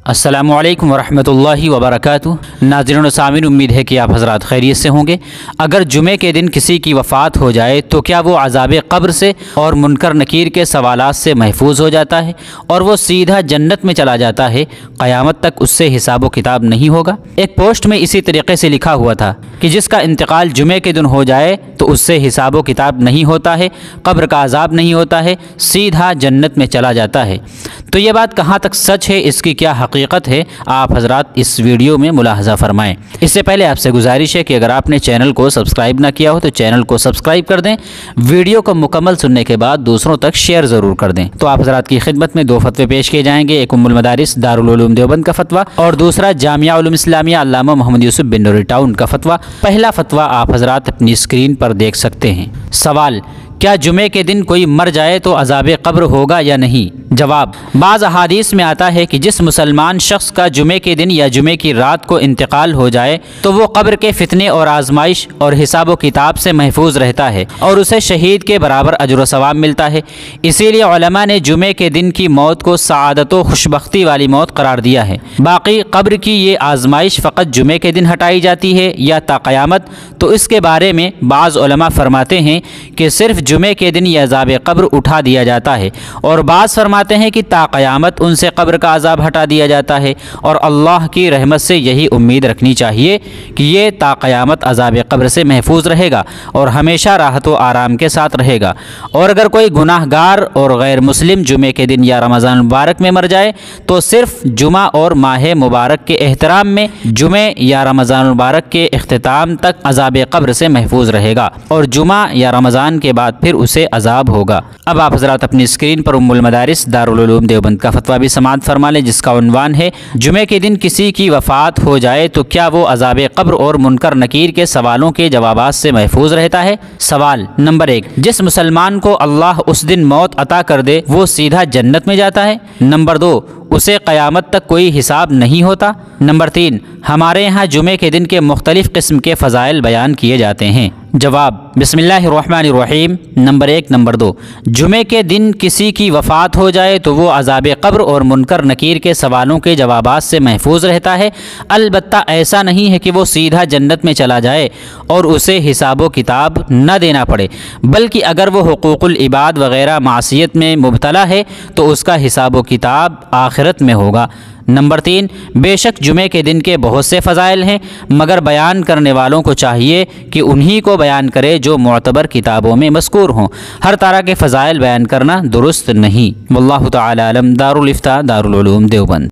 अस्सलामुअलैकुम वरहमतुल्लाहि वबरकातुहू। नाज़रीन व सामीन, उम्मीद है कि आप हज़रात खैरियत से होंगे। अगर जुमे के दिन किसी की वफ़ात हो जाए तो क्या वो अज़ाब क़ब्र से और मुनकर नकीर के सवालात से महफूज हो जाता है और वो सीधा जन्नत में चला जाता है? क़यामत तक उससे हिसाब व किताब नहीं होगा। एक पोस्ट में इसी तरीके से लिखा हुआ था कि जिसका इंतकाल जुमे के दिन हो जाए तो उससे हिसाब व किताब नहीं होता है, क़ब्र का अज़ाब नहीं होता है, सीधा जन्नत में चला जाता है। तो ये बात कहाँ तक सच है, इसकी क्या हकीकत है, आप हजरात इस वीडियो में मुलाहजा फरमाएं। इससे पहले आपसे गुजारिश है कि अगर आपने चैनल को सब्सक्राइब ना किया हो तो चैनल को सब्सक्राइब कर दें। वीडियो को मुकम्मल सुनने के बाद दूसरों तक शेयर ज़रूर कर दें। तो आप हजरात की खिदमत में दो फतवे पेश किए जाएंगे, एक उम्मुल मदारिस दारुल उलूम देवबंद का फतवा और दूसरा जामिया उलूम इस्लामिया अल्लामा मोहम्मद यूसुफ बिन नूरी टाउन का फतवा। पहला फतवा आप हजरात अपनी स्क्रीन पर देख सकते हैं। सवाल, क्या जुमे के दिन कोई मर जाए तो अज़ाब क़ब्र होगा या नहीं? जवाब, बाज़ अहादीस में आता है कि जिस मुसलमान शख्स का जुमे के दिन या जुमे की रात को इंतकाल हो जाए तो वो क़ब्र के फितने और आजमाइश और हिसाब व किताब से महफूज रहता है और उसे शहीद के बराबर अजर व सवाब मिलता है। इसीलिए उलमा ने जुमे के दिन की मौत को सआदत व खुशबख्ती वाली मौत करार दिया है। बाकी क़ब्र की ये आजमाइश फ़कत जुमे के दिन हटाई जाती है या ता क़यामत, तो इसके बारे में बाज़ उलमा फरमाते हैं कि सिर्फ जुमे के दिन यह अज़ाब क़ब्र उठा दिया जाता है और बाज़ फरमाते हैं कि ता क़यामत उनसे क़ब्र का अज़ाब हटा दिया जाता है। और अल्लाह की रहमत से यही उम्मीद रखनी चाहिए कि ये ता क़यामत अज़ाब क़ब्र से महफूज रहेगा और हमेशा राहत व आराम के साथ रहेगा। और अगर कोई गुनाहगार और गैर मुस्लिम जुमे के दिन या रमज़ान मुबारक में मर जाए तो सिर्फ जुमा और माह मुबारक के एहतराम में जुमे या रमज़ान मुबारक के इख्तिताम तक अज़ाब क़ब्र से महफूज रहेगा और जुमा या रमज़ान के बाद फिर उसे अज़ाब होगा। अब आप हज़रात अपनी स्क्रीन पर उम्मुल मदारिस दारुल उलूम देवबंद का फतवा भी समाअत फरमा लें, जिसका उन्वान है जुमे के दिन किसी की वफ़ात हो जाए तो क्या वो अज़ाब क़ब्र और मुनकर नकीर के सवालों के जवाबात से महफूज रहता है? सवाल नंबर 1, जिस मुसलमान को अल्लाह उस दिन मौत अता कर दे वो सीधा जन्नत में जाता है? नंबर 2, उसे क़यामत तक कोई हिसाब नहीं होता? नंबर 3, हमारे यहाँ जुमे के दिन के मुख्तलिफ़ किस्म के फ़ज़ाइल बयान किए जाते हैं। जवाब, बिस्मिल्लाहिर्रहमानिर्रहीम। नंबर 1, नंबर 2, जुमे के दिन किसी की वफ़ात हो जाए तो वो अज़ाब क़ब्र और मुनकर नकीर के सवालों के जवाबात से महफूज रहता है। अलबत्ता ऐसा नहीं है कि वो सीधा जन्नत में चला जाए और उसे हिसाब व किताब न देना पड़े, बल्कि अगर वो हुकूकुल इबाद वग़ैरह मासियत में मुब्तला है तो उसका हिसाब व किताब आखिरत में होगा। नंबर 3, बेशक जुमे के दिन के बहुत से फ़ज़ाइल हैं, मगर बयान करने वालों को चाहिए कि उन्हीं को बयान करे जो मुअतबर किताबों में मज़कूर हों। हर तरह के फ़ज़ाइल बयान करना दुरुस्त नहीं। वल्लाहु तआला अलम। दारुल इफ्ता दारुल उलूम देवबंद।